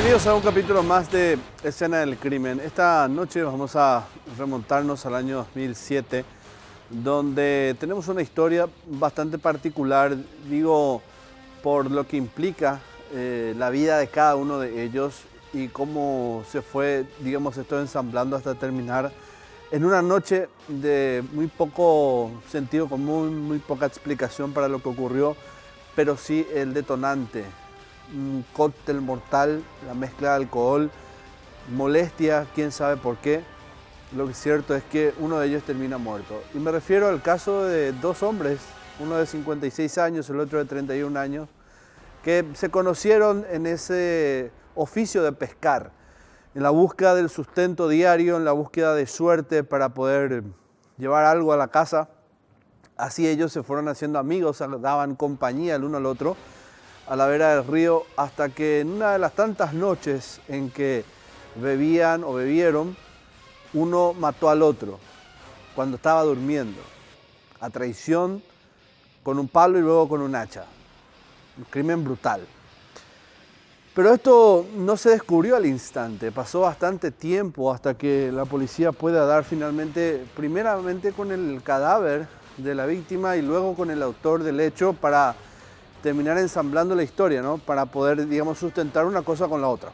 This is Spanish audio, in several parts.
Bienvenidos a un capítulo más de Escena del Crimen. Esta noche vamos a remontarnos al año 2007, donde tenemos una historia bastante particular, digo, por lo que implica la vida de cada uno de ellos y cómo se fue, digamos, esto ensamblando hasta terminar en una noche de muy poco sentido común, muy poca explicación para lo que ocurrió, pero sí el detonante. Un cóctel mortal, la mezcla de alcohol, molestia, quién sabe por qué. Lo que es cierto es que uno de ellos termina muerto. Y me refiero al caso de dos hombres, uno de 56 años, el otro de 31 años, que se conocieron en ese oficio de pescar, en la búsqueda del sustento diario, en la búsqueda de suerte para poder llevar algo a la casa. Así ellos se fueron haciendo amigos, daban compañía el uno al otro a la vera del río, hasta que en una de las tantas noches en que bebían o bebieron, uno mató al otro cuando estaba durmiendo, a traición, con un palo y luego con un hacha. Un crimen brutal. Pero esto no se descubrió al instante, pasó bastante tiempo hasta que la policía pueda dar finalmente, primeramente con el cadáver de la víctima y luego con el autor del hecho para terminar ensamblando la historia, ¿no? Para poder, digamos, sustentar una cosa con la otra.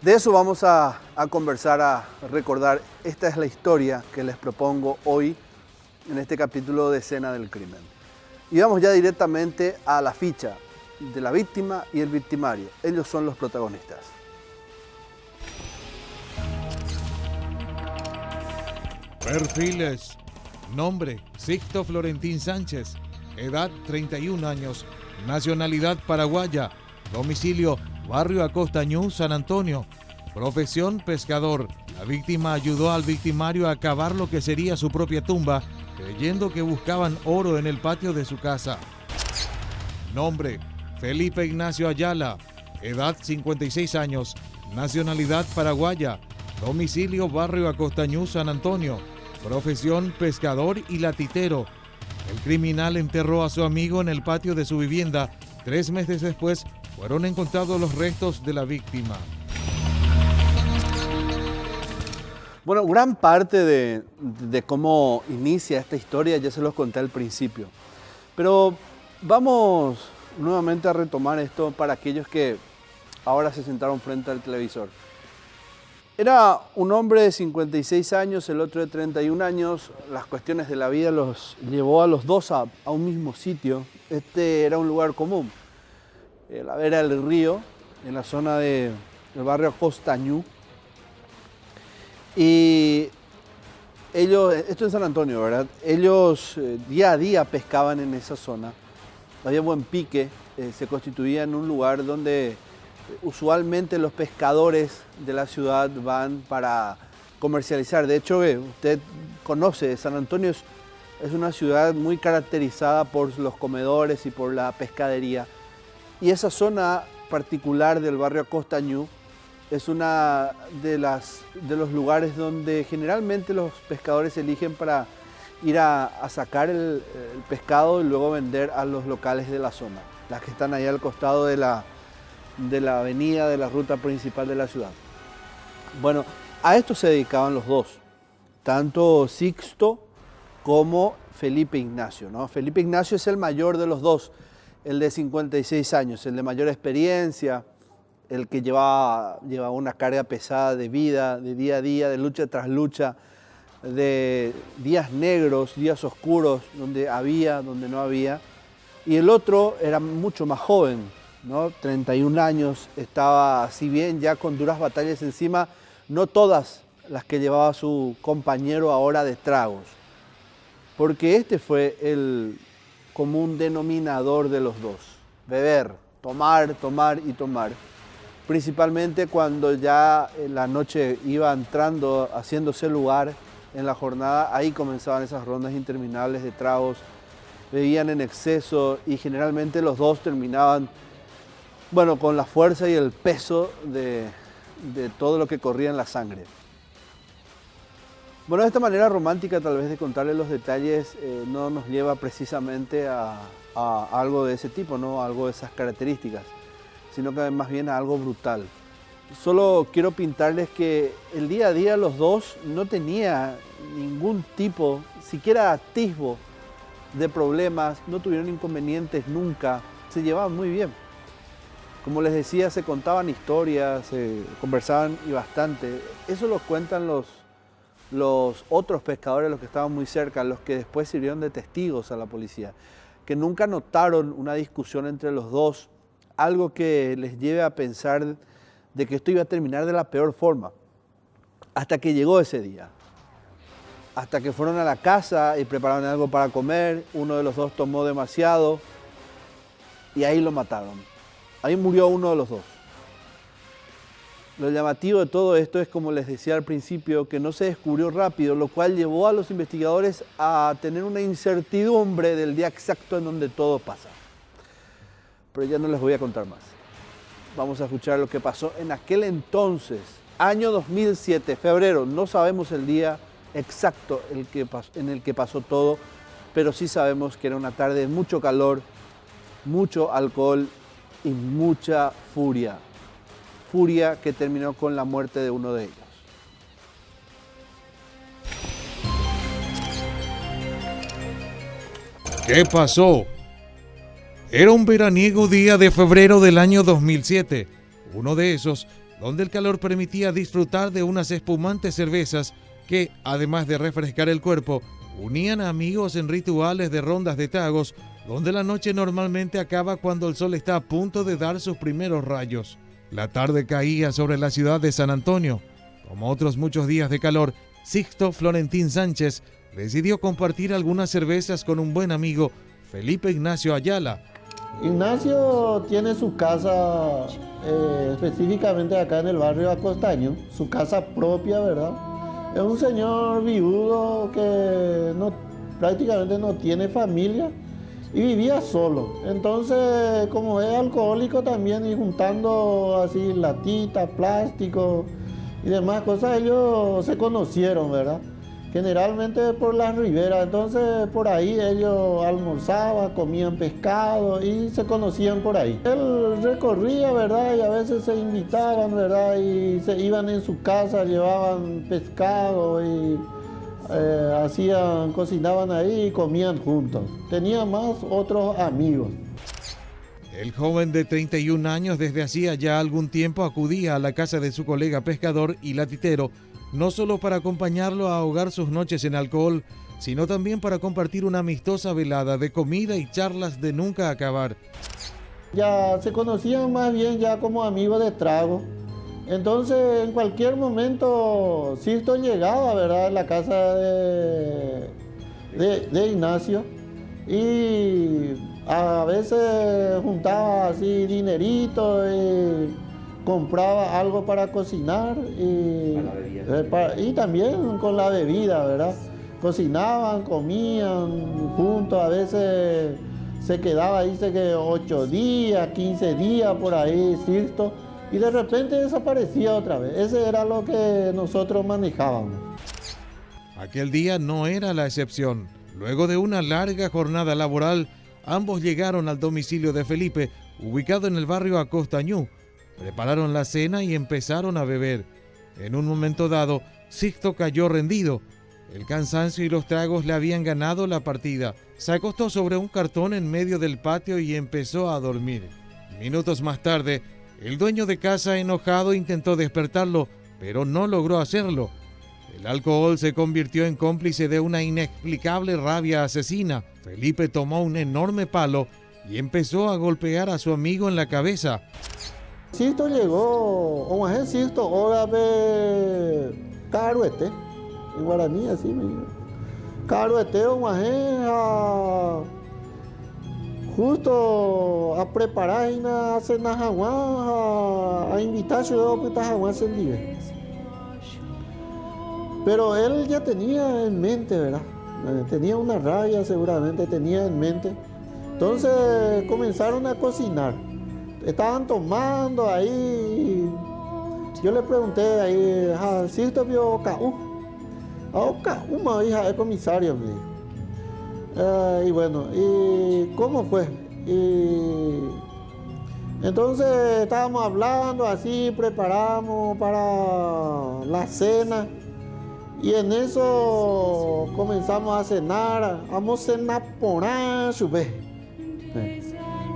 De eso vamos a conversar, a recordar. Esta es la historia que les propongo hoy en este capítulo de Escena del Crimen. Y vamos ya directamente a la ficha de la víctima y el victimario. Ellos son los protagonistas. Perfiles. Nombre: Sixto Florentín Sánchez. Edad: 31 años. Nacionalidad: paraguaya. Domicilio: Barrio Acostañú, San Antonio. Profesión: pescador. La víctima ayudó al victimario a cavar lo que sería su propia tumba, creyendo que buscaban oro en el patio de su casa. Nombre: Felipe Ignacio Ayala. Edad: 56 años. Nacionalidad: paraguaya. Domicilio: Barrio Acostañú, San Antonio. Profesión: pescador y latitero. El criminal enterró a su amigo en el patio de su vivienda. 3 meses después fueron encontrados los restos de la víctima. Bueno, gran parte de cómo inicia esta historia ya se los conté al principio. Pero vamos nuevamente a retomar esto para aquellos que ahora se sentaron frente al televisor. Era un hombre de 56 años, el otro de 31 años. Las cuestiones de la vida los llevó a los dos a un mismo sitio. Este era un lugar común, la vera del río, en la zona del barrio Acostañú. Y ellos, esto en San Antonio, ¿verdad? Ellos día a día pescaban en esa zona. Había buen pique, se constituía en un lugar donde usualmente los pescadores de la ciudad van para comercializar. De hecho, usted conoce, San Antonio es una ciudad muy caracterizada por los comedores y por la pescadería. Y esa zona particular del barrio Acostañú es una de los lugares donde generalmente los pescadores eligen para ir a sacar el pescado y luego vender a los locales de la zona, las que están ahí al costado de la avenida, de la ruta principal de la ciudad. Bueno, a esto se dedicaban los dos, tanto Sixto como Felipe Ignacio, ¿no? Felipe Ignacio es el mayor de los dos, el de 56 años, el de mayor experiencia, el que llevaba una carga pesada de vida, de día a día, de lucha tras lucha, de días negros, días oscuros, donde había, donde no había. Y el otro era mucho más joven, ¿no? 31 años, estaba, si bien ya con duras batallas encima, no todas las que llevaba su compañero ahora de tragos. Porque este fue el común denominador de los dos: beber, tomar, tomar y tomar. Principalmente cuando ya la noche iba entrando, haciéndose lugar en la jornada, ahí comenzaban esas rondas interminables de tragos, bebían en exceso y generalmente los dos terminaban, bueno, con la fuerza y el peso de todo lo que corría en la sangre. Bueno, esta manera romántica tal vez de contarles los detalles no nos lleva precisamente a algo de ese tipo, ¿no? Algo de esas características. sino que más bien a algo brutal. Solo quiero pintarles que el día a día los dos no tenía ningún tipo, siquiera atisbo de problemas, no tuvieron inconvenientes nunca, se llevaban muy bien. Como les decía, se contaban historias, se conversaban y bastante. Eso lo cuentan los otros pescadores, los que estaban muy cerca, los que después sirvieron de testigos a la policía, que nunca notaron una discusión entre los dos, algo que les lleve a pensar de que esto iba a terminar de la peor forma, hasta que llegó ese día. Hasta que fueron a la casa y prepararon algo para comer, uno de los dos tomó demasiado y ahí lo mataron. Ahí murió uno de los dos. Lo llamativo de todo esto es, como les decía al principio, que no se descubrió rápido, lo cual llevó a los investigadores a tener una incertidumbre del día exacto en donde todo pasa. Pero ya no les voy a contar más. Vamos a escuchar lo que pasó en aquel entonces, año 2007, febrero. No sabemos el día exacto en el que pasó todo, pero sí sabemos que era una tarde de mucho calor, mucho alcohol y mucha furia. Furia que terminó con la muerte de uno de ellos. ¿Qué pasó? Era un veraniego día de febrero del año 2007, uno de esos donde el calor permitía disfrutar de unas espumantes cervezas que, además de refrescar el cuerpo, unían a amigos en rituales de rondas de tragos, donde la noche normalmente acaba cuando el sol está a punto de dar sus primeros rayos. La tarde caía sobre la ciudad de San Antonio. Como otros muchos días de calor, Sixto Florentín Sánchez decidió compartir algunas cervezas con un buen amigo, Felipe Ignacio Ayala. Ignacio tiene su casa específicamente acá en el barrio Acostaño, su casa propia, ¿verdad? Es un señor viudo que prácticamente no tiene familia y vivía solo. Entonces, como es alcohólico también y juntando así latitas, plástico y demás cosas, ellos se conocieron, ¿verdad? Generalmente por las riberas, entonces por ahí ellos almorzaban, comían pescado y se conocían por ahí. Él recorría, ¿verdad? Y a veces se invitaban, ¿verdad? Y se iban en su casa, llevaban pescado y cocinaban ahí y comían juntos. Tenía más otros amigos. El joven de 31 años desde hacía ya algún tiempo acudía a la casa de su colega pescador y latitero, no solo para acompañarlo a ahogar sus noches en alcohol, sino también para compartir una amistosa velada de comida y charlas de nunca acabar. Ya se conocían más bien ya como amigos de trago. Entonces, en cualquier momento, Sixto llegaba, ¿verdad?, a la casa de Ignacio y a veces juntaba así dinerito y compraba algo para cocinar y también con la bebida, ¿verdad? Cocinaban, comían juntos, a veces se quedaba ahí 8 días, 15 días por ahí, Sixto, y de repente desaparecía otra vez. Ese era lo que nosotros manejábamos. Aquel día no era la excepción. Luego de una larga jornada laboral, ambos llegaron al domicilio de Felipe, ubicado en el barrio Acostañú. Prepararon la cena y empezaron a beber. En un momento dado, Sixto cayó rendido. El cansancio y los tragos le habían ganado la partida. Se acostó sobre un cartón en medio del patio y empezó a dormir. Minutos más tarde, el dueño de casa, enojado, intentó despertarlo, pero no logró hacerlo. El alcohol se convirtió en cómplice de una inexplicable rabia asesina. Felipe tomó un enorme palo y empezó a golpear a su amigo en la cabeza. Sixto llegó, o más Sixto, ahora ve Caruete, en guaraní así me dijo. Caruete, o más justo a preparar una cena a invitar a Jaguán Sendive. Pero él ya tenía en mente, ¿verdad? Tenía una rabia seguramente, tenía en mente. Entonces comenzaron a cocinar. Estaban tomando ahí. Yo le pregunté ahí, Sixto vio Caú. Una hija del comisario, me dijo. Y bueno, ¿y cómo fue? Entonces estábamos hablando así, preparamos para la cena y en eso comenzamos a cenar. Vamos a cenar por ahí,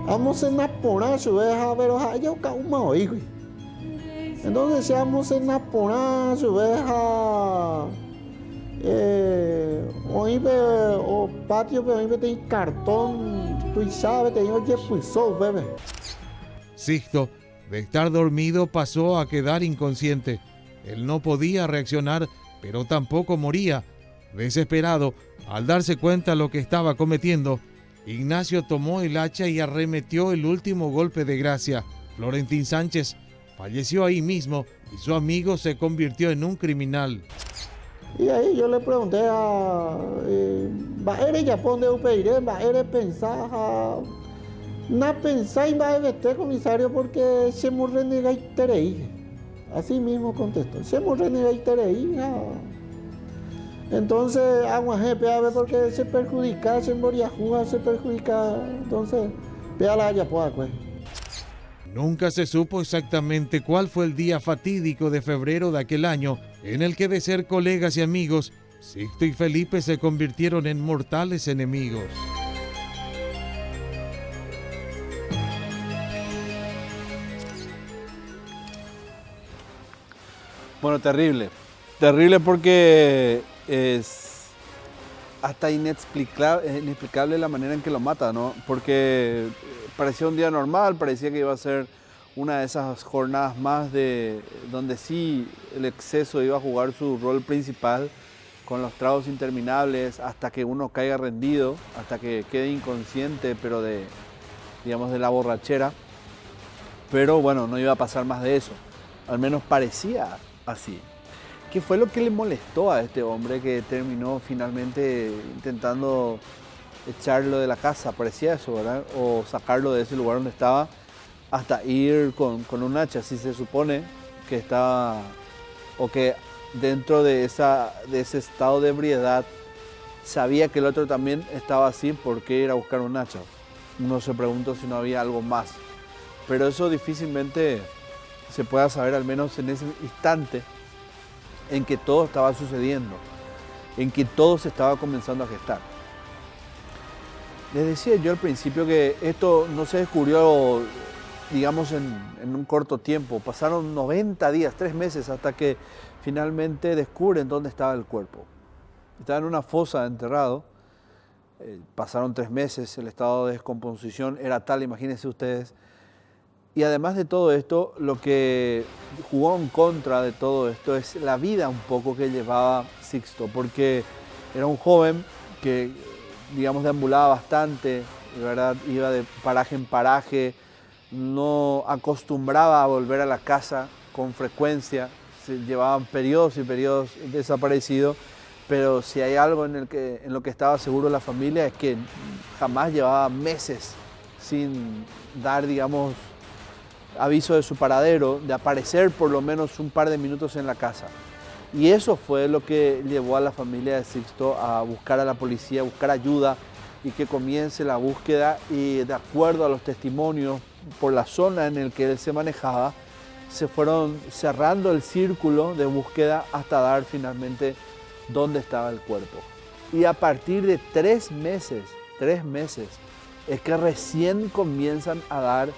vamos a cenar por ahí, a ver, yo cauma hoy. Entonces vamos a cenar por ahí, o patio, pero hoy tem cartón, tú sabes, tem oye, pues, bebé. Sixto, de estar dormido, pasó a quedar inconsciente. Él no podía reaccionar, pero tampoco moría. Desesperado, al darse cuenta de lo que estaba cometiendo, Ignacio tomó el hacha y arremetió el último golpe de gracia. Florentín Sánchez falleció ahí mismo y su amigo se convirtió en un criminal. Y ahí yo le pregunté a... ¿Eres Japón de Upeiré? ¿Eres pensar? No pensáis va a vete, comisario, porque se me renega y terei. Así mismo contestó, se me renega y terei. Entonces, agua jefe, a ver, porque se perjudica, se moriajuga, se perjudica. Entonces, vea la haya pues. Nunca se supo exactamente cuál fue el día fatídico de febrero de aquel año en el que, de ser colegas y amigos, Sixto y Felipe se convirtieron en mortales enemigos. Bueno, terrible. Terrible porque es hasta inexplicable la manera en que lo mata, ¿no? Porque parecía un día normal, parecía que iba a ser una de esas jornadas más de donde sí el exceso iba a jugar su rol principal, con los tragos interminables hasta que uno caiga rendido, hasta que quede inconsciente, pero de la borrachera. Pero bueno, no iba a pasar más de eso. Al menos parecía así. ¿Qué fue lo que le molestó a este hombre que terminó finalmente intentando echarlo de la casa? Parecía eso, ¿verdad? O sacarlo de ese lugar donde estaba hasta ir con un hacha. Si se supone que estaba, o que dentro de ese estado de ebriedad sabía que el otro también estaba así, ¿por qué ir a buscar un hacha? Uno se pregunta si no había algo más. Pero eso difícilmente se pueda saber, al menos en ese instante en que todo estaba sucediendo, en que todo se estaba comenzando a gestar. Les decía yo al principio que esto no se descubrió, digamos, en un corto tiempo. Pasaron 90 días, 3 meses, hasta que finalmente descubren dónde estaba el cuerpo. Estaba en una fosa enterrado. Pasaron 3 meses, el estado de descomposición era tal, imagínense ustedes. Y además de todo esto, lo que jugó en contra de todo esto es la vida un poco que llevaba Sixto, porque era un joven que, digamos, deambulaba bastante, ¿verdad? Iba de paraje en paraje, no acostumbraba a volver a la casa con frecuencia, se llevaban periodos y periodos desaparecidos, pero si hay algo en lo que estaba seguro la familia es que jamás llevaba meses sin dar, digamos, aviso de su paradero, de aparecer por lo menos un par de minutos en la casa. Y eso fue lo que llevó a la familia de Sixto a buscar a la policía, a buscar ayuda y que comience la búsqueda. Y de acuerdo a los testimonios por la zona en la que él se manejaba, se fueron cerrando el círculo de búsqueda hasta dar finalmente dónde estaba el cuerpo. Y a partir de 3 meses, es que recién comienzan a dar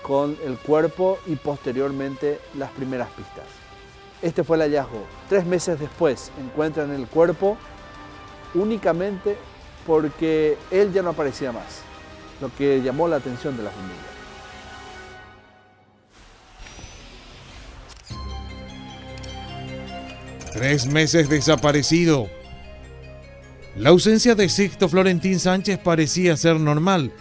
con el cuerpo y posteriormente las primeras pistas. Este fue el hallazgo. 3 meses después encuentran el cuerpo únicamente porque él ya no aparecía más, lo que llamó la atención de la familia. Tres meses desaparecido. La ausencia de Sixto Florentín Sánchez parecía ser normal.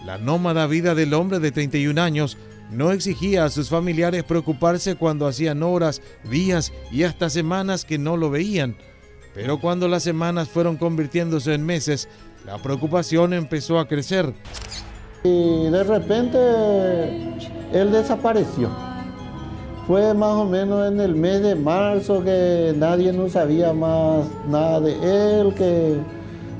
La nómada vida del hombre de 31 años no exigía a sus familiares preocuparse cuando hacían horas, días y hasta semanas que no lo veían. Pero cuando las semanas fueron convirtiéndose en meses, la preocupación empezó a crecer. Y de repente él desapareció. Fue más o menos en el mes de marzo que nadie no sabía más nada de él, que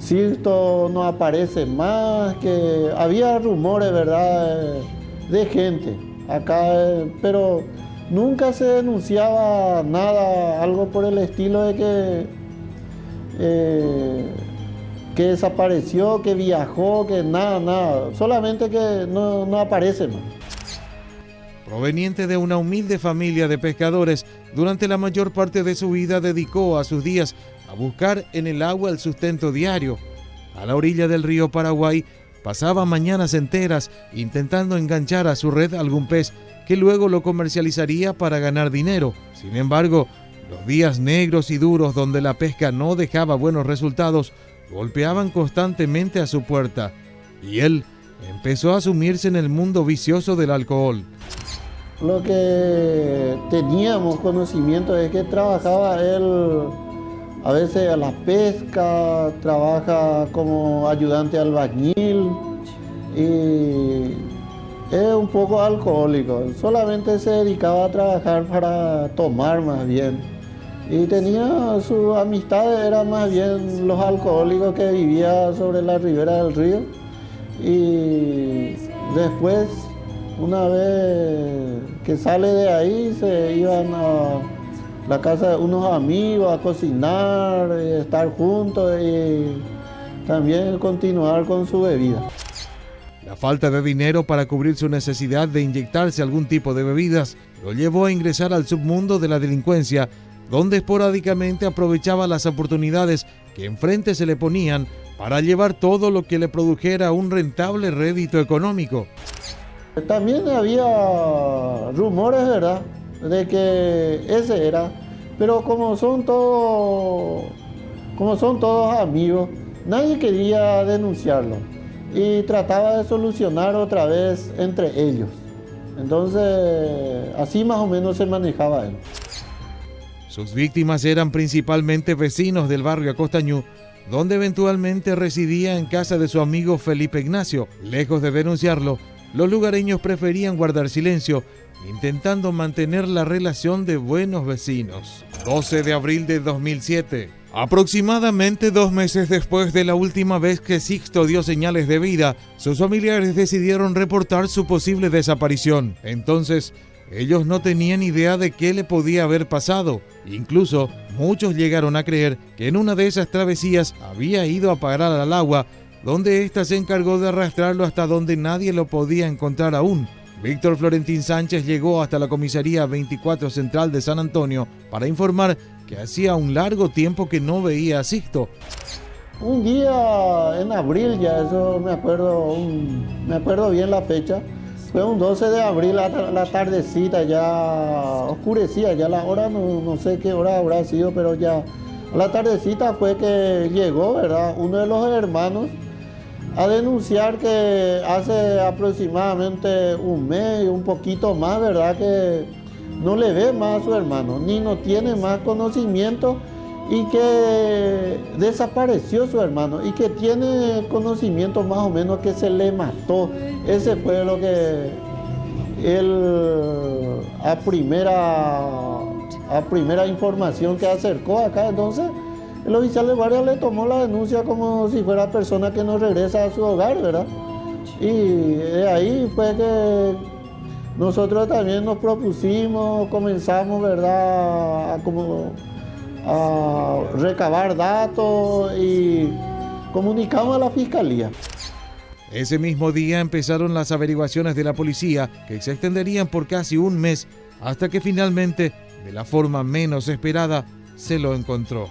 Sixto no aparece más, que había rumores, ¿verdad? de gente acá, pero nunca se denunciaba nada, algo por el estilo de que desapareció, que viajó, que nada, solamente que no aparece más. Proveniente de una humilde familia de pescadores, durante la mayor parte de su vida dedicó a sus días a buscar en el agua el sustento diario. A la orilla del río Paraguay pasaba mañanas enteras intentando enganchar a su red algún pez que luego lo comercializaría para ganar dinero. Sin embargo, los días negros y duros donde la pesca no dejaba buenos resultados golpeaban constantemente a su puerta y él empezó a sumirse en el mundo vicioso del alcohol. Lo que teníamos conocimiento es que trabajaba él a veces a la pesca, trabaja como ayudante albañil y es un poco alcohólico. Solamente se dedicaba a trabajar para tomar más bien. Y tenía sus amistades, eran más bien los alcohólicos que vivían sobre la ribera del río. Y después, una vez que sale de ahí, se iban a la casa de unos amigos a cocinar, estar juntos y también continuar con su bebida. La falta de dinero para cubrir su necesidad de inyectarse algún tipo de bebidas lo llevó a ingresar al submundo de la delincuencia, donde esporádicamente aprovechaba las oportunidades que enfrente se le ponían para llevar todo lo que le produjera un rentable rédito económico. También había rumores, ¿verdad?, de que ese era, pero como son todos amigos, nadie quería denunciarlo y trataba de solucionar otra vez entre ellos. Entonces, así más o menos se manejaba él. Sus víctimas eran principalmente vecinos del barrio Acostañú, donde eventualmente residía en casa de su amigo Felipe Ignacio. Lejos de denunciarlo, los lugareños preferían guardar silencio, intentando mantener la relación de buenos vecinos. 12 de abril de 2007. Aproximadamente 2 meses después de la última vez que Sixto dio señales de vida, sus familiares decidieron reportar su posible desaparición. Entonces, ellos no tenían idea de qué le podía haber pasado. Incluso, muchos llegaron a creer que en una de esas travesías había ido a parar al agua, donde ésta se encargó de arrastrarlo hasta donde nadie lo podía encontrar aún. Víctor Florentín Sánchez llegó hasta la comisaría 24 Central de San Antonio para informar que hacía un largo tiempo que no veía a Sixto. Un día en abril, ya eso me acuerdo bien la fecha, fue un 12 de abril, la tardecita, ya oscurecía, ya la hora, no sé qué hora habrá sido, pero ya a la tardecita fue que llegó, ¿verdad?, uno de los hermanos a denunciar que hace aproximadamente un mes, un poquito más, ¿verdad?, que no le ve más a su hermano, ni no tiene más conocimiento y que desapareció su hermano y que tiene conocimiento más o menos que se le mató. Ese fue lo que él a primera información que acercó acá. Entonces el oficial de guardia le tomó la denuncia como si fuera persona que no regresa a su hogar, ¿verdad? Y de ahí fue que nosotros también nos propusimos, comenzamos, ¿verdad?, a recabar datos y comunicamos a la fiscalía. Ese mismo día empezaron las averiguaciones de la policía, que se extenderían por casi un mes, hasta que finalmente, de la forma menos esperada, se lo encontró.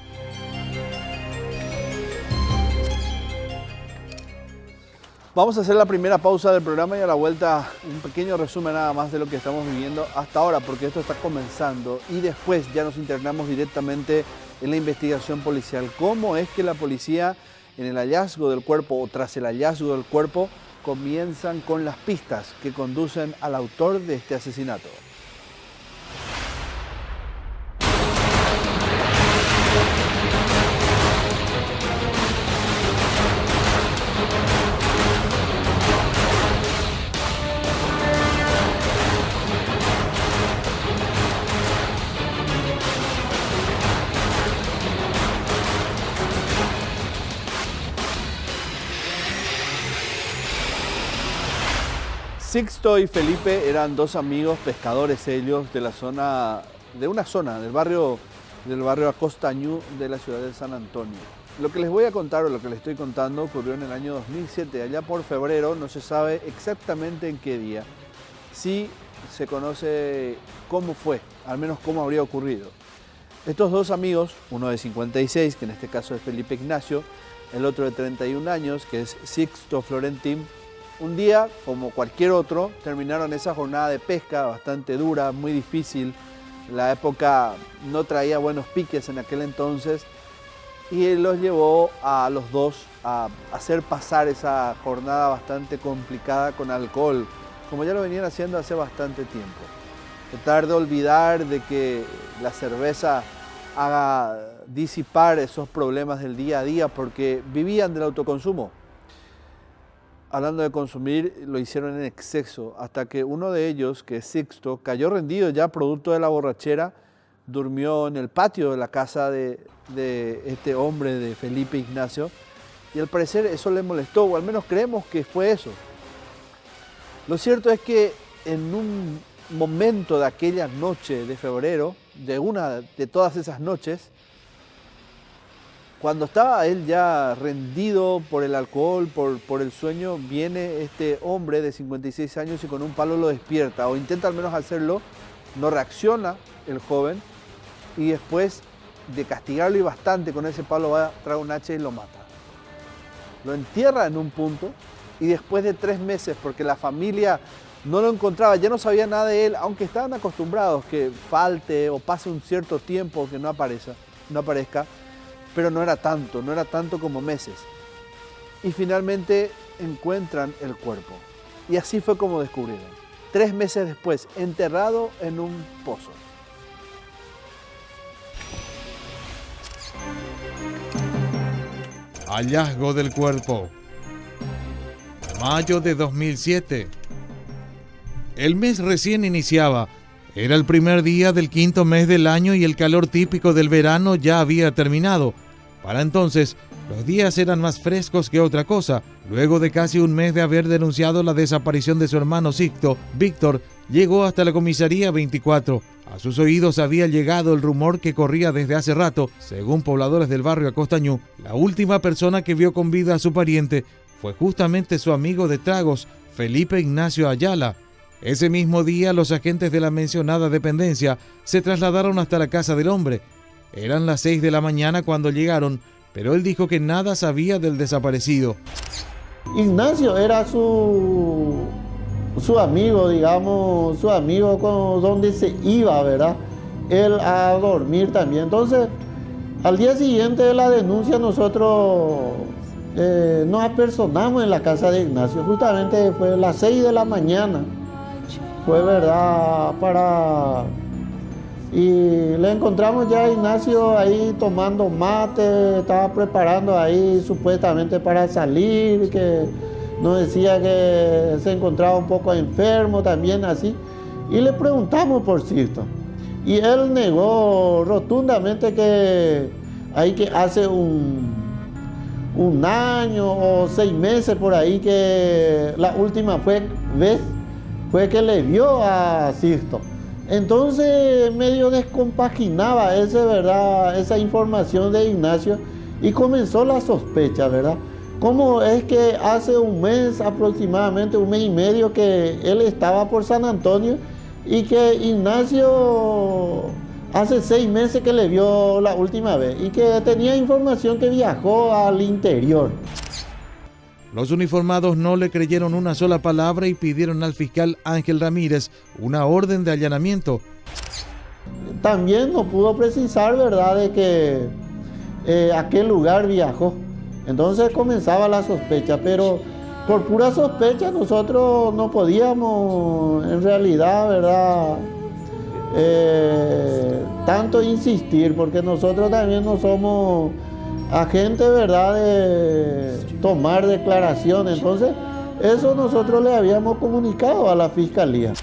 Vamos a hacer la primera pausa del programa y a la vuelta un pequeño resumen nada más de lo que estamos viviendo hasta ahora, porque esto está comenzando y después ya nos internamos directamente en la investigación policial. ¿Cómo es que la policía en el hallazgo del cuerpo o tras el hallazgo del cuerpo comienzan con las pistas que conducen al autor de este asesinato? Sixto y Felipe eran dos amigos pescadores ellos de una zona del barrio Acostañú de la ciudad de San Antonio. Lo que les voy a contar o lo que les estoy contando ocurrió en el año 2007, allá por febrero, no se sabe exactamente en qué día. Sí se conoce cómo fue, al menos cómo habría ocurrido. Estos dos amigos, uno de 56, que en este caso es Felipe Ignacio, el otro de 31 años, que es Sixto Florentín, un día, como cualquier otro, terminaron esa jornada de pesca bastante dura, muy difícil. La época no traía buenos piques en aquel entonces y él los llevó a los dos a hacer pasar esa jornada bastante complicada con alcohol, como ya lo venían haciendo hace bastante tiempo. Tratar de olvidar de que la cerveza haga disipar esos problemas del día a día porque vivían del autoconsumo. Hablando de consumir, lo hicieron en exceso, hasta que uno de ellos, que es Sixto, cayó rendido ya producto de la borrachera, durmió en el patio de la casa de este hombre, de Felipe Ignacio, y al parecer eso le molestó, o al menos creemos que fue eso. Lo cierto es que en un momento de aquella noche de febrero, de una de todas esas noches, cuando estaba él ya rendido por el alcohol, por el sueño, viene este hombre de 56 años y con un palo lo despierta, o intenta al menos hacerlo, no reacciona el joven, y después de castigarlo y bastante con ese palo va, trae un hacha y lo mata. Lo entierra en un punto y después de 3 meses, porque la familia no lo encontraba, ya no sabía nada de él, aunque estaban acostumbrados que falte o pase un cierto tiempo que no aparezca, pero no era tanto como meses. Y finalmente encuentran el cuerpo. Y así fue como descubrieron. 3 meses después, enterrado en un pozo. Hallazgo del cuerpo. Mayo de 2007. El mes recién iniciaba. Era el primer día del 5º mes del año y el calor típico del verano ya había terminado. Para entonces, los días eran más frescos que otra cosa. Luego de casi un mes de haber denunciado la desaparición de su hermano Sixto, Víctor llegó hasta la comisaría 24. A sus oídos había llegado el rumor que corría desde hace rato. Según pobladores del barrio Acostañú, la última persona que vio con vida a su pariente fue justamente su amigo de tragos, Felipe Ignacio Ayala. Ese mismo día, los agentes de la mencionada dependencia se trasladaron hasta la casa del hombre. Eran las 6 de la mañana cuando llegaron, pero él dijo que nada sabía del desaparecido. Ignacio era su amigo, digamos, su amigo con donde se iba, ¿verdad? Él a dormir también. Entonces, al día siguiente de la denuncia, nosotros nos apersonamos en la casa de Ignacio. Justamente fue a las 6 de la mañana. Fue verdad y le encontramos ya a Ignacio ahí tomando mate, estaba preparando ahí supuestamente para salir, que nos decía que se encontraba un poco enfermo también así, y le preguntamos por Sixto, y él negó rotundamente que hace un año o 6 meses por ahí que la última vez fue que le vio a Sixto. Entonces medio descompaginaba esa información de Ignacio y comenzó la sospecha, ¿verdad? ¿Cómo es que hace un mes aproximadamente, un mes y medio que él estaba por San Antonio y que Ignacio hace 6 meses que le vio la última vez y que tenía información que viajó al interior? Los uniformados no le creyeron una sola palabra y pidieron al fiscal Ángel Ramírez una orden de allanamiento. También no pudo precisar, ¿verdad?, de que a qué lugar viajó. Entonces comenzaba la sospecha, pero por pura sospecha nosotros no podíamos en realidad, ¿verdad?, tanto insistir, porque nosotros también no somos agentes, ¿verdad?, de tomar declaraciones. Entonces, eso nosotros le habíamos comunicado a la fiscalía.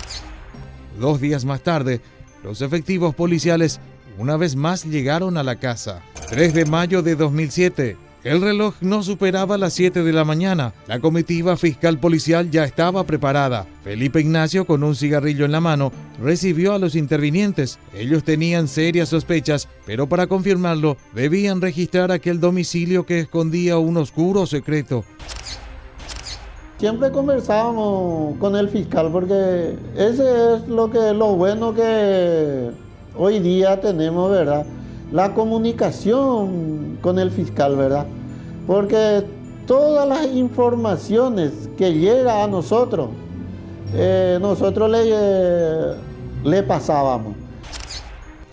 2 días más tarde, los efectivos policiales una vez más llegaron a la casa. 3 de mayo de 2007, El reloj no superaba las 7 de la mañana. La comitiva fiscal policial ya estaba preparada. Felipe Ignacio, con un cigarrillo en la mano, recibió a los intervinientes. Ellos tenían serias sospechas, pero para confirmarlo, debían registrar aquel domicilio que escondía un oscuro secreto. Siempre conversábamos con el fiscal porque ese es lo bueno que hoy día tenemos, ¿verdad? La comunicación con el fiscal, ¿verdad? Porque todas las informaciones que llegan a nosotros, nosotros le pasábamos.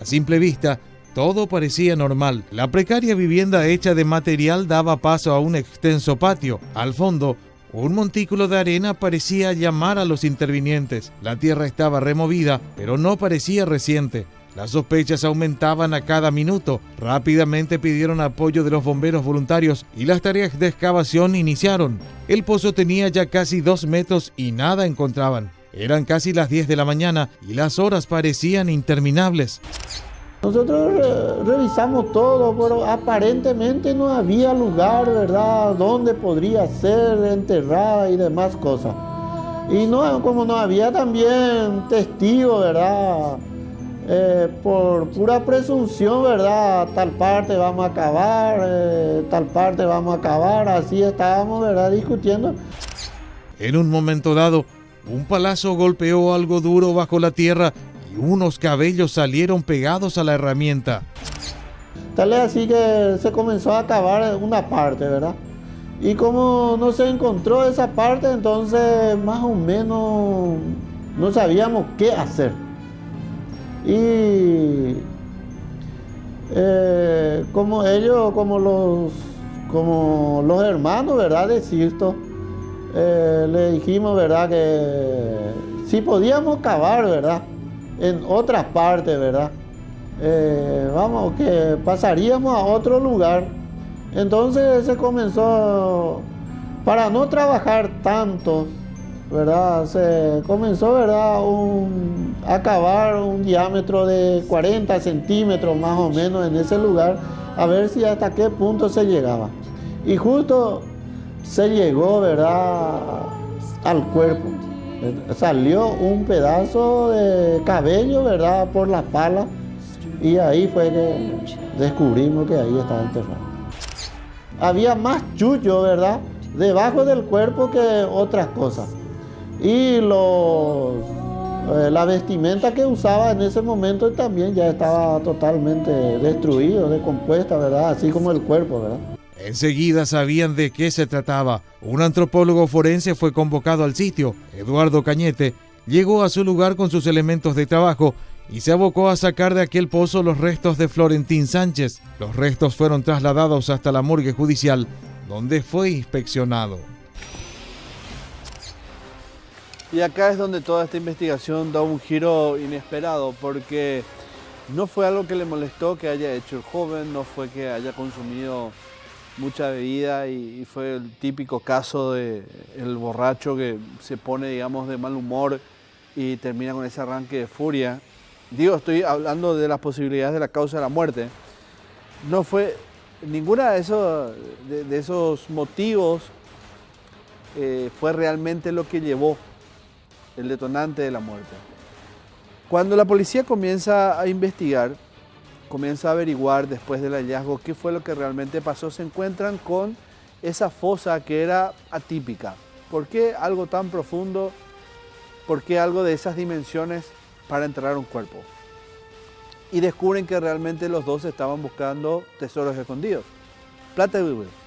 A simple vista, todo parecía normal. La precaria vivienda hecha de material daba paso a un extenso patio. Al fondo, un montículo de arena parecía llamar a los intervinientes. La tierra estaba removida, pero no parecía reciente. Las sospechas aumentaban a cada minuto. Rápidamente pidieron apoyo de los bomberos voluntarios y las tareas de excavación iniciaron. El pozo tenía ya casi 2 metros y nada encontraban. Eran casi las 10 de la mañana y las horas parecían interminables. Nosotros revisamos todo, pero aparentemente no había lugar, ¿verdad?, donde podría ser enterrada y demás cosas. Y no, como no había también testigos, ¿verdad?, por pura presunción, ¿verdad?, tal parte vamos a cavar, tal parte vamos a cavar, así estábamos, ¿verdad?, discutiendo. En un momento dado, un palazo golpeó algo duro bajo la tierra y unos cabellos salieron pegados a la herramienta. Tal es así que se comenzó a cavar una parte, ¿verdad? Y como no se encontró esa parte, entonces más o menos no sabíamos qué hacer. Y como los hermanos, ¿verdad?, de Sixto, le dijimos, ¿verdad?, que si podíamos cavar, ¿verdad?, en otras partes, ¿verdad?, vamos, que pasaríamos a otro lugar. Entonces se comenzó, para no trabajar tanto, ¿verdad?, se comenzó, ¿verdad?, a cavar un diámetro de 40 centímetros más o menos en ese lugar, a ver si hasta qué punto se llegaba. Y justo se llegó, ¿verdad?, al cuerpo. Salió un pedazo de cabello, ¿verdad?, por la pala, y ahí fue que descubrimos que ahí estaba enterrado. Había más chullo, ¿verdad?, debajo del cuerpo que otras cosas. Y la vestimenta que usaba en ese momento también ya estaba totalmente destruido, descompuesta, ¿verdad?, así como el cuerpo, ¿verdad? Enseguida sabían de qué se trataba. Un antropólogo forense fue convocado al sitio. Eduardo Cañete llegó a su lugar con sus elementos de trabajo y se abocó a sacar de aquel pozo los restos de Florentín Sánchez. Los restos fueron trasladados hasta la morgue judicial, donde fue inspeccionado. Y acá es donde toda esta investigación da un giro inesperado, porque no fue algo que le molestó que haya hecho el joven, no fue que haya consumido mucha bebida y fue el típico caso de el borracho que se pone, digamos, de mal humor y termina con ese arranque de furia. Digo, estoy hablando de las posibilidades de la causa de la muerte. No fue ninguna de esos motivos fue realmente lo que llevó el detonante de la muerte. Cuando la policía comienza a investigar, comienza a averiguar después del hallazgo qué fue lo que realmente pasó, se encuentran con esa fosa que era atípica. ¿Por qué algo tan profundo? ¿Por qué algo de esas dimensiones para enterrar un cuerpo? Y descubren que realmente los dos estaban buscando tesoros escondidos, plata y oro.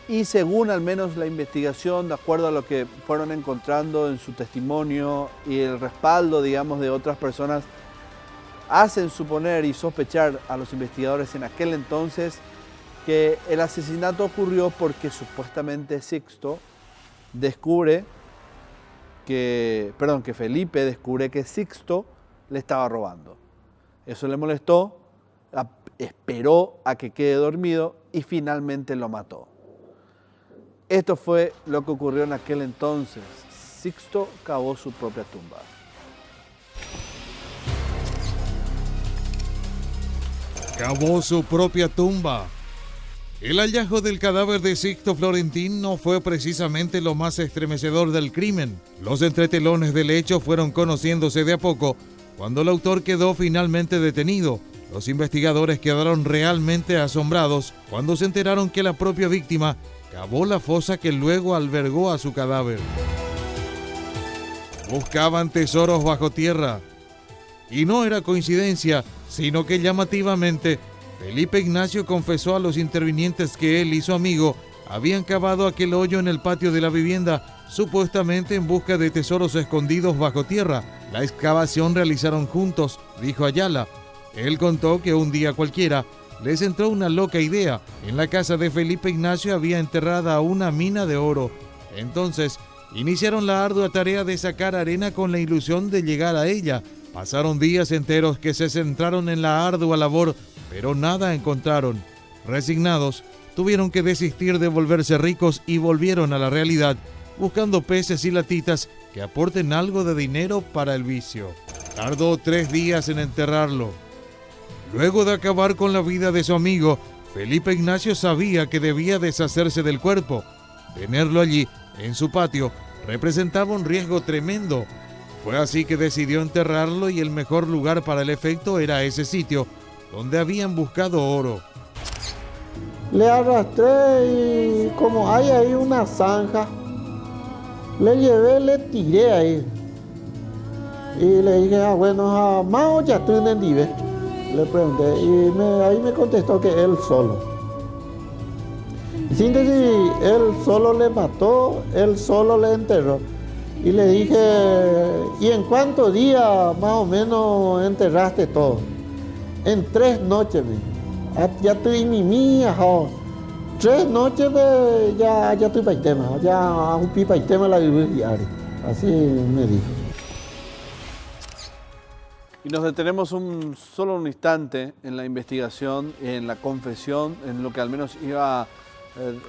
Y según al menos la investigación, de acuerdo a lo que fueron encontrando en su testimonio y el respaldo, digamos, de otras personas, hacen suponer y sospechar a los investigadores en aquel entonces que el asesinato ocurrió porque supuestamente que Felipe descubre que Sixto le estaba robando. Eso le molestó, esperó a que quede dormido y finalmente lo mató. Esto fue lo que ocurrió en aquel entonces. Sixto cavó su propia tumba. Cavó su propia tumba. El hallazgo del cadáver de Sixto Florentín no fue precisamente lo más estremecedor del crimen. Los entretelones del hecho fueron conociéndose de a poco cuando el autor quedó finalmente detenido. Los investigadores quedaron realmente asombrados cuando se enteraron que la propia víctima cavó la fosa que luego albergó a su cadáver. Buscaban tesoros bajo tierra. Y no era coincidencia, sino que llamativamente Felipe Ignacio confesó a los intervinientes que él y su amigo habían cavado aquel hoyo en el patio de la vivienda, supuestamente en busca de tesoros escondidos bajo tierra. La excavación realizaron juntos, dijo Ayala. Él contó que un día cualquiera les entró una loca idea. En la casa de Felipe Ignacio había enterrada una mina de oro. Entonces, iniciaron la ardua tarea de sacar arena con la ilusión de llegar a ella. Pasaron días enteros que se centraron en la ardua labor, pero nada encontraron. Resignados, tuvieron que desistir de volverse ricos y volvieron a la realidad, buscando peces y latitas que aporten algo de dinero para el vicio. Tardó 3 días en enterrarlo. Luego de acabar con la vida de su amigo, Felipe Ignacio sabía que debía deshacerse del cuerpo. Tenerlo allí, en su patio, representaba un riesgo tremendo. Fue así que decidió enterrarlo y el mejor lugar para el efecto era ese sitio donde habían buscado oro. Le arrastré y como hay ahí una zanja, le llevé, le tiré ahí. Y le dije, bueno, ¿más ya tú en Dive? Le pregunté y ahí me contestó que él solo. En síntesis, él solo le mató, él solo le enterró. Y le dije, ¿y en cuántos días más o menos enterraste todo? En 3 noches, ya estoy mi mía, 3 noches ya estoy para el tema, ya un pipa el tema la diaria. Así me dijo. Y nos detenemos solo un instante en la investigación, en la confesión, en lo que al menos iba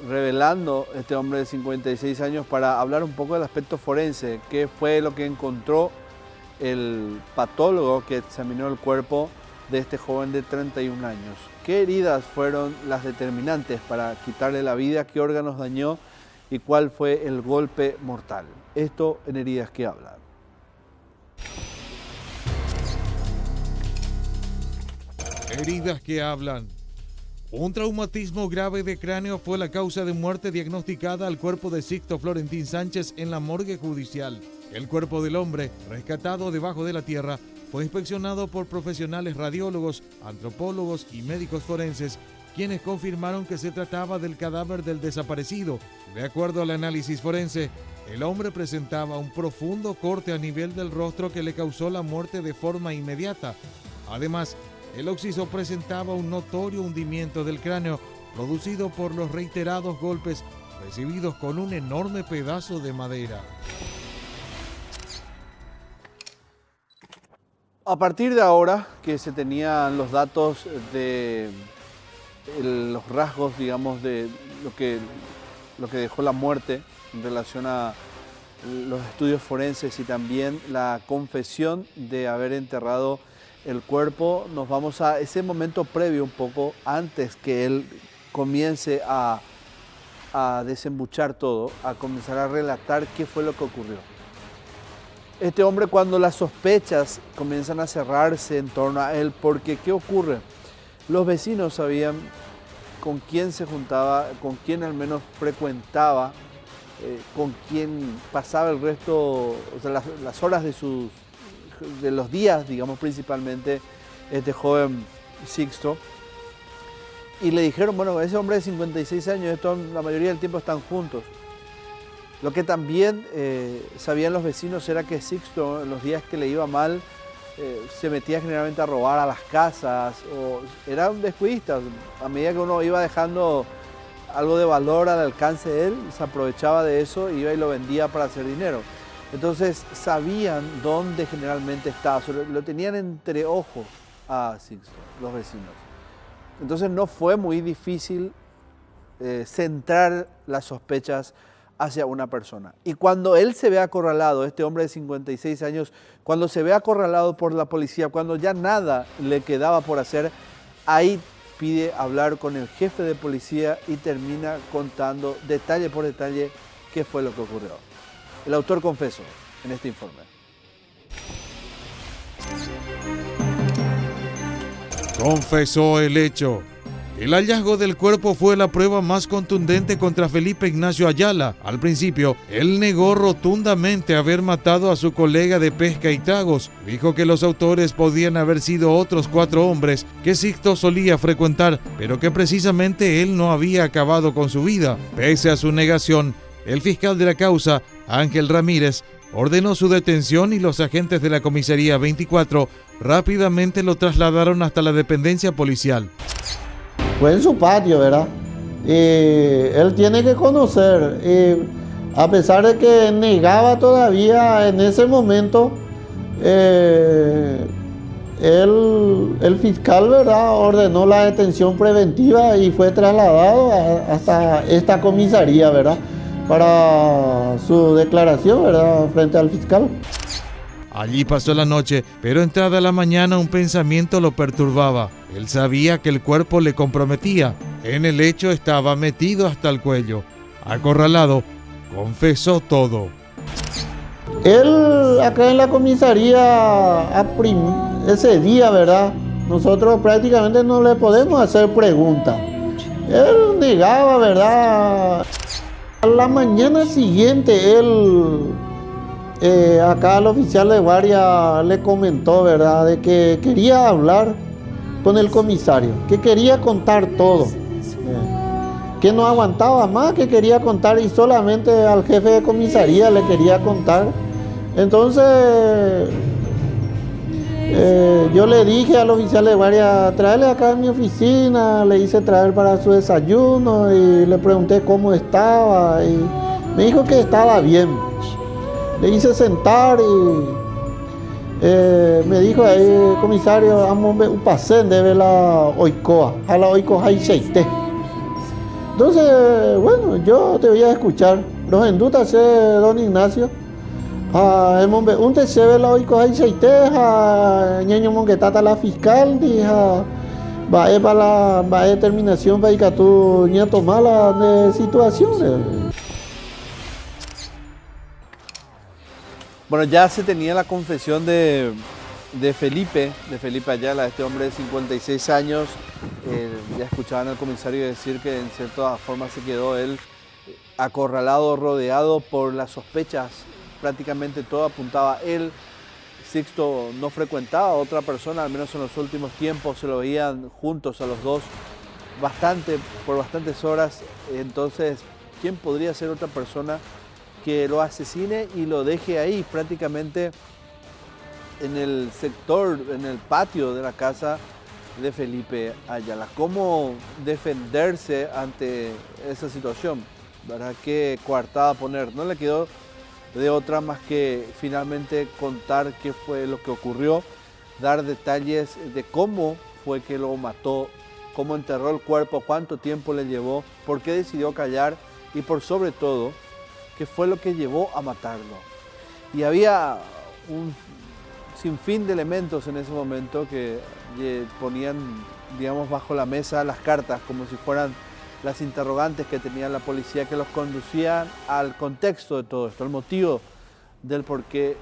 revelando este hombre de 56 años para hablar un poco del aspecto forense, qué fue lo que encontró el patólogo que examinó el cuerpo de este joven de 31 años. ¿Qué heridas fueron las determinantes para quitarle la vida? ¿Qué órganos dañó? ¿Y cuál fue el golpe mortal? Esto en Heridas que Hablan. Heridas que hablan. Un traumatismo grave de cráneo fue la causa de muerte diagnosticada al cuerpo de Sixto Florentín Sánchez en la morgue judicial. El cuerpo del hombre, rescatado debajo de la tierra, fue inspeccionado por profesionales radiólogos, antropólogos y médicos forenses, quienes confirmaron que se trataba del cadáver del desaparecido. De acuerdo al análisis forense, el hombre presentaba un profundo corte a nivel del rostro que le causó la muerte de forma inmediata. Además, el occiso presentaba un notorio hundimiento del cráneo producido por los reiterados golpes recibidos con un enorme pedazo de madera. A partir de ahora que se tenían los datos de los rasgos, digamos, de lo que dejó la muerte en relación a los estudios forenses y también la confesión de haber enterrado el cuerpo, nos vamos a ese momento previo un poco antes que él comience a desembuchar todo, a comenzar a relatar qué fue lo que ocurrió. Este hombre, cuando las sospechas comienzan a cerrarse en torno a él, porque ¿qué ocurre? Los vecinos sabían con quién se juntaba, con quién al menos frecuentaba, con quién pasaba el resto, o sea, las horas de los días, digamos, principalmente este joven Sixto. Y le dijeron, bueno, ese hombre de 56 años, la mayoría del tiempo están juntos. Lo que también sabían los vecinos era que Sixto, en los días que le iba mal, se metía generalmente a robar a las casas, o era un descuidista. A medida que uno iba dejando algo de valor al alcance de él, se aprovechaba de eso, iba y lo vendía para hacer dinero. Entonces sabían dónde generalmente estaba, lo tenían entre ojos a Sixto, los vecinos. Entonces no fue muy difícil centrar las sospechas hacia una persona. Y cuando él se ve acorralado, este hombre de 56 años, cuando se ve acorralado por la policía, cuando ya nada le quedaba por hacer, ahí pide hablar con el jefe de policía y termina contando detalle por detalle qué fue lo que ocurrió. El autor confesó en este informe. Confesó el hecho. El hallazgo del cuerpo fue la prueba más contundente contra Felipe Ignacio Ayala. Al principio, él negó rotundamente haber matado a su colega de pesca y tragos. Dijo que los autores podían haber sido otros 4 hombres que Sixto solía frecuentar, pero que precisamente él no había acabado con su vida. Pese a su negación, el fiscal de la causa, Ángel Ramírez, ordenó su detención y los agentes de la comisaría 24 rápidamente lo trasladaron hasta la dependencia policial. Fue en su patio, ¿verdad? Él tiene que conocer, a pesar de que negaba todavía en ese momento, el fiscal, ¿verdad?, ordenó la detención preventiva y fue trasladado hasta esta comisaría, ¿verdad?, para su declaración, ¿verdad?, frente al fiscal. Allí pasó la noche, pero entrada la mañana un pensamiento lo perturbaba. Él sabía que el cuerpo le comprometía. En el hecho estaba metido hasta el cuello. Acorralado, confesó todo. Él acá en la comisaría, ese día, ¿verdad?, nosotros prácticamente no le podemos hacer preguntas. Él negaba, ¿verdad? A la mañana siguiente, acá el oficial de guardia le comentó, ¿verdad?, de que quería hablar con el comisario, que quería contar todo, que no aguantaba más, que quería contar y solamente al jefe de comisaría le quería contar. Entonces yo le dije al oficial de guardia, tráele acá a mi oficina, le hice traer para su desayuno y le pregunté cómo estaba y me dijo que estaba bien. Le hice sentar y me dijo ahí, comisario, un pasé de la oikoa, a la oikoa y seite. Entonces, bueno, yo te voy a escuchar. Los endutas, don Ignacio, un te se ve la oikoa y seite, ñeño monguetata la fiscal, dija, va a determinación para que tú ni a tomar la situación. Bueno, ya se tenía la confesión de Felipe Ayala, este hombre de 56 años. Ya escuchaban al comisario decir que en cierta forma se quedó él acorralado, rodeado por las sospechas. Prácticamente todo apuntaba a él. Sixto no frecuentaba a otra persona, al menos en los últimos tiempos se lo veían juntos a los dos por bastantes horas. Entonces, ¿quién podría ser otra persona que lo asesine y lo deje ahí prácticamente en el sector, en el patio de la casa de Felipe Ayala? ¿Cómo defenderse ante esa situación? ¿Verdad? ¿Qué coartada poner? No le quedó de otra más que finalmente contar qué fue lo que ocurrió, dar detalles de cómo fue que lo mató, cómo enterró el cuerpo, cuánto tiempo le llevó, por qué decidió callar y por sobre todo, qué fue lo que llevó a matarlo. Y había un sinfín de elementos en ese momento que ponían, digamos, bajo la mesa las cartas, como si fueran las interrogantes que tenía la policía, que los conducían al contexto de todo esto, al motivo del por qué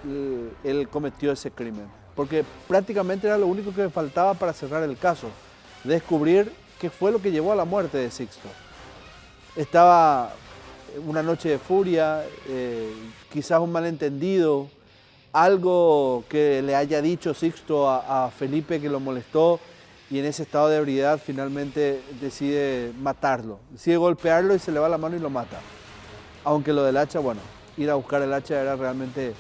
él cometió ese crimen. Porque prácticamente era lo único que faltaba para cerrar el caso, descubrir qué fue lo que llevó a la muerte de Sixto. Estaba una noche de furia, quizás un malentendido, algo que le haya dicho Sixto a Felipe que lo molestó y en ese estado de ebriedad finalmente decide matarlo, decide golpearlo y se le va la mano y lo mata. Aunque lo del hacha, bueno, ir a buscar el hacha era realmente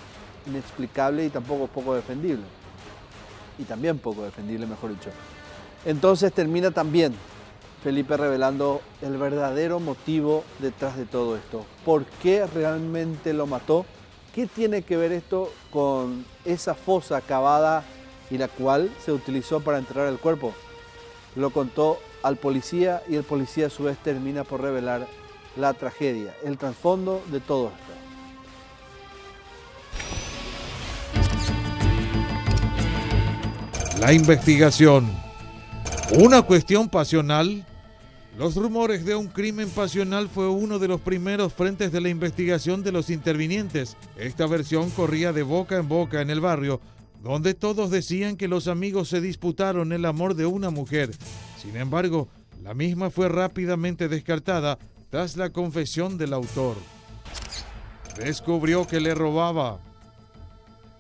inexplicable y tampoco poco defendible. Y también poco defendible, mejor dicho. Entonces termina también Felipe revelando el verdadero motivo detrás de todo esto. ¿Por qué realmente lo mató? ¿Qué tiene que ver esto con esa fosa cavada y la cual se utilizó para enterrar el cuerpo? Lo contó al policía y el policía a su vez termina por revelar la tragedia, el trasfondo de todo esto. La investigación. Una cuestión pasional. Los rumores de un crimen pasional fue uno de los primeros frentes de la investigación de los intervinientes. Esta versión corría de boca en boca en el barrio, donde todos decían que los amigos se disputaron el amor de una mujer. Sin embargo, la misma fue rápidamente descartada tras la confesión del autor. Descubrió que le robaba.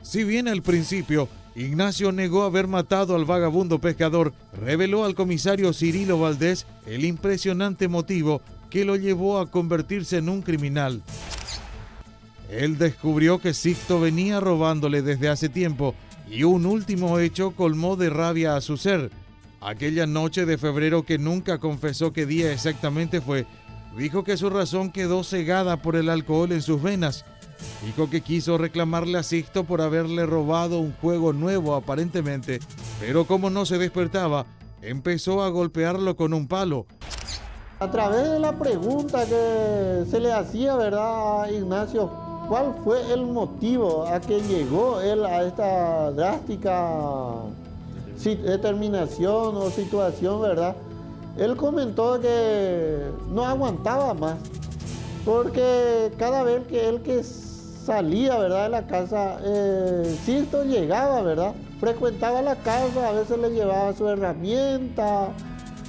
Si bien al principio Ignacio negó haber matado al vagabundo pescador, reveló al comisario Cirilo Valdés el impresionante motivo que lo llevó a convertirse en un criminal. Él descubrió que Sixto venía robándole desde hace tiempo y un último hecho colmó de rabia a su ser. Aquella noche de febrero que nunca confesó qué día exactamente fue, dijo que su razón quedó cegada por el alcohol en sus venas. Dijo que quiso reclamarle a Sixto por haberle robado un juego nuevo aparentemente, pero como no se despertaba, empezó a golpearlo con un palo. A través de la pregunta que se le hacía, ¿verdad, Ignacio? ¿Cuál fue el motivo a que llegó él a esta drástica determinación o situación, ¿verdad? Él comentó que no aguantaba más, porque cada vez que él salía, ¿verdad?, de la casa, Sixto llegaba, ¿verdad?, frecuentaba la casa, a veces le llevaba su herramienta,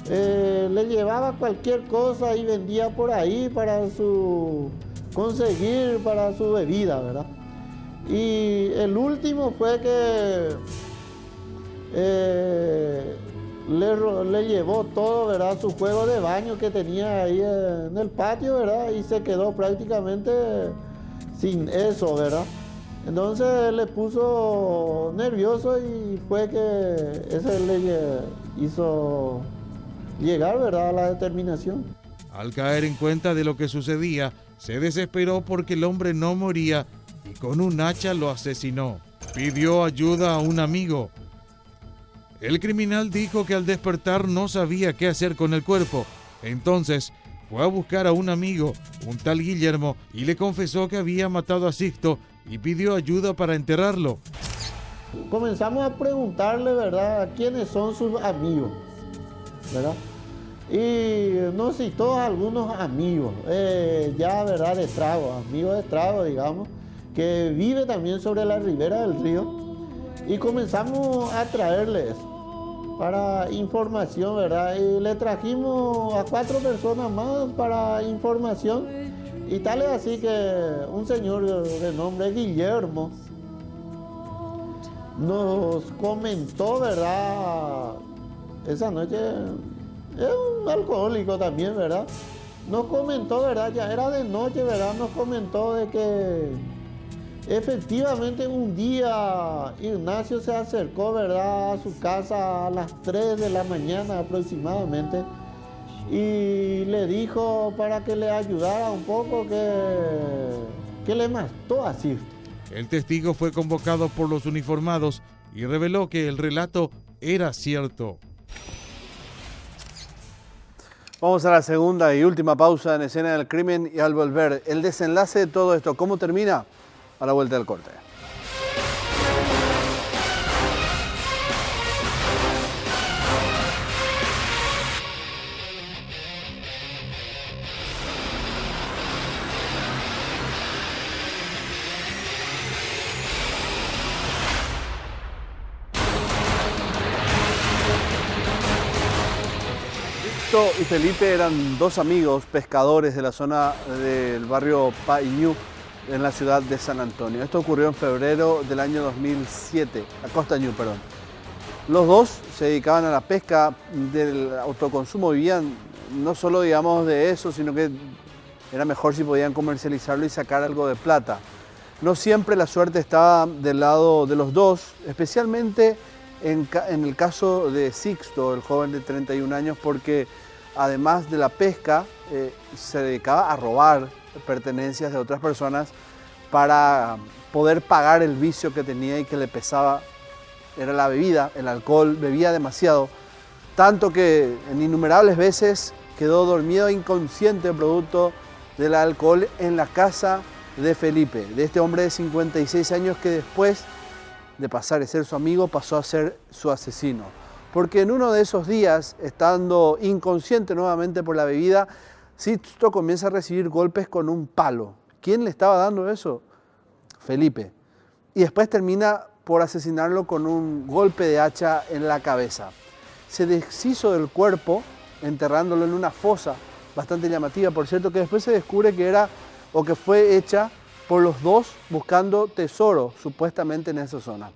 le llevaba cualquier cosa y vendía por ahí para conseguir para su bebida, ¿verdad? Y el último fue que le llevó todo, ¿verdad?, su juego de baño que tenía ahí en el patio, ¿verdad?, y se quedó prácticamente sin eso, ¿verdad? Entonces le puso nervioso y fue que eso le hizo llegar, ¿verdad?, a la determinación. Al caer en cuenta de lo que sucedía, se desesperó porque el hombre no moría y con un hacha lo asesinó. Pidió ayuda a un amigo. El criminal dijo que al despertar no sabía qué hacer con el cuerpo. Entonces fue a buscar a un amigo, un tal Guillermo, y le confesó que había matado a Sixto y pidió ayuda para enterrarlo. Comenzamos a preguntarle, ¿verdad?, quiénes son sus amigos, ¿verdad? Y nos citó algunos amigos, ya, ¿verdad?, de trago, amigos de trago, digamos, que vive también sobre la ribera del río. Y comenzamos a traerle eso para información, ¿verdad? Y le trajimos a 4 personas más para información. Y tal es así que un señor de nombre Guillermo nos comentó, ¿verdad? Esa noche, es un alcohólico también, ¿verdad? Nos comentó, ¿verdad? Ya era de noche, ¿verdad? Nos comentó de que efectivamente un día Ignacio se acercó, ¿verdad?, a su casa a las 3 de la mañana aproximadamente y le dijo para que le ayudara un poco que le mató a Sixto. El testigo fue convocado por los uniformados y reveló que el relato era cierto. Vamos a la segunda y última pausa en Escena del Crimen y al volver, el desenlace de todo esto, ¿cómo termina? A la vuelta del corte. Sixto y Felipe eran 2 amigos pescadores de la zona del barrio Painú, en la ciudad de San Antonio. Esto ocurrió en febrero del año 2007, a Costañú, perdón. Los 2 se dedicaban a la pesca del autoconsumo, vivían no solo, digamos, de eso, sino que era mejor si podían comercializarlo y sacar algo de plata. No siempre la suerte estaba del lado de los 2, especialmente en el caso de Sixto, el joven de 31 años, porque además de la pesca, se dedicaba a robar pertenencias de otras personas para poder pagar el vicio que tenía y que le pesaba. Era la bebida, el alcohol, bebía demasiado, tanto que en innumerables veces quedó dormido inconsciente producto del alcohol en la casa de Felipe, de este hombre de 56 años que después de pasar de ser su amigo pasó a ser su asesino. porque en uno de esos días, estando inconsciente nuevamente por la bebida, Sixto comienza a recibir golpes con un palo. ¿Quién le estaba dando eso? Felipe. Y después termina por asesinarlo con un golpe de hacha en la cabeza. Se deshizo del cuerpo, enterrándolo en una fosa bastante llamativa, por cierto, que después se descubre que era o que fue hecha por los dos buscando tesoro, supuestamente en esa zona.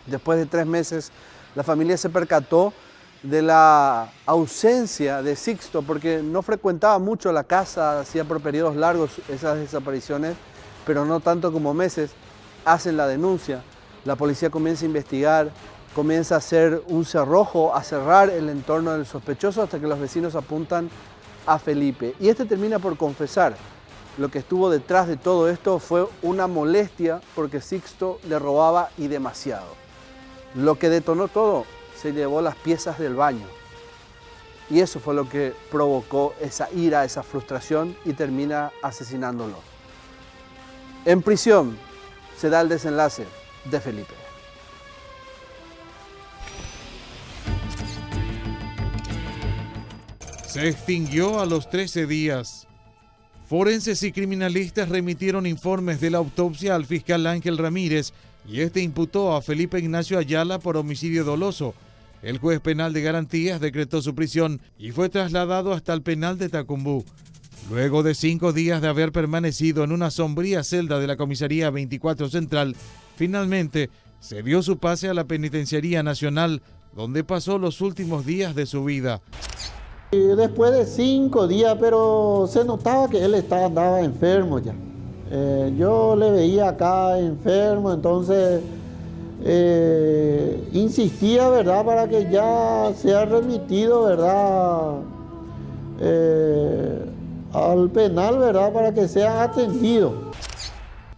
Después de 3 meses, la familia se percató de la ausencia de Sixto, porque no frecuentaba mucho la casa, hacía por periodos largos esas desapariciones, pero no tanto como meses. Hacen la denuncia, la policía comienza a investigar, comienza a hacer un cerrojo, a cerrar el entorno del sospechoso hasta que los vecinos apuntan a Felipe. Y este termina por confesar. Lo que estuvo detrás de todo esto fue una molestia porque Sixto le robaba y demasiado. Lo que detonó todo, se llevó las piezas del baño. Y eso fue lo que provocó esa ira, esa frustración y termina asesinándolo. En prisión se da el desenlace de Felipe. Se extinguió a los 13 días. Forenses y criminalistas remitieron informes de la autopsia al fiscal Ángel Ramírez y este imputó a Felipe Ignacio Ayala por homicidio doloso. El juez penal de garantías decretó su prisión y fue trasladado hasta el penal de Tacumbú. Luego de 5 días de haber permanecido en una sombría celda de la Comisaría 24 Central, finalmente se dio su pase a la Penitenciaría Nacional, donde pasó los últimos días de su vida. Y después de 5 días, pero se notaba que él andaba enfermo ya. Yo le veía acá enfermo, entonces insistía, ¿verdad?, para que ya sea remitido, ¿verdad?, al penal, ¿verdad?, para que sea atendido.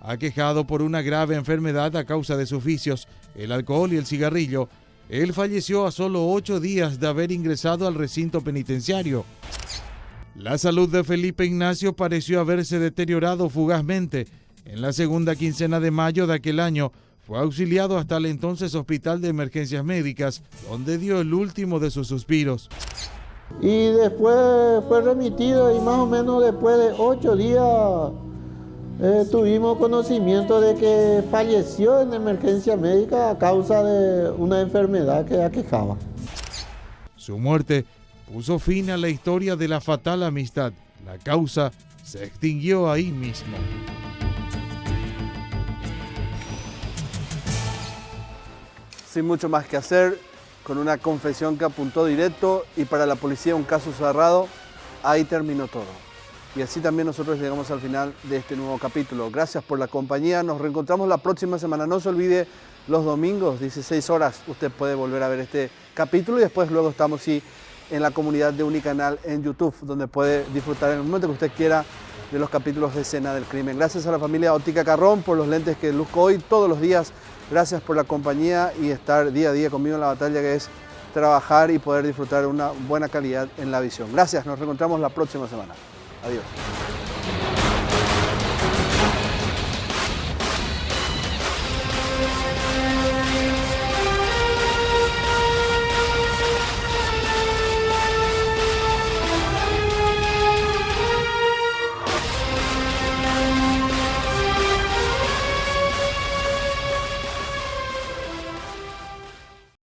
Aquejado por una grave enfermedad a causa de sus vicios, el alcohol y el cigarrillo, él falleció a solo 8 días de haber ingresado al recinto penitenciario. La salud de Felipe Ignacio pareció haberse deteriorado fugazmente. En la segunda quincena de mayo de aquel año, fue auxiliado hasta el entonces Hospital de Emergencias Médicas, donde dio el último de sus suspiros. Y después fue remitido y más o menos después de 8 días tuvimos conocimiento de que falleció en emergencia médica a causa de una enfermedad que aquejaba. Su muerte puso fin a la historia de la fatal amistad. La causa se extinguió ahí mismo. Sin mucho más que hacer, con una confesión que apuntó directo y para la policía un caso cerrado, ahí terminó todo. Y así también nosotros llegamos al final de este nuevo capítulo. Gracias por la compañía, nos reencontramos la próxima semana. No se olvide, los domingos, 16 horas, usted puede volver a ver este capítulo y después luego estamos en la comunidad de Unicanal en YouTube, donde puede disfrutar en el momento que usted quiera de los capítulos de Escena del Crimen. Gracias a la familia Óptica Carrón por los lentes que luzco hoy todos los días. Gracias por la compañía y estar día a día conmigo en la batalla que es trabajar y poder disfrutar una buena calidad en la visión. Gracias, nos reencontramos la próxima semana. Adiós.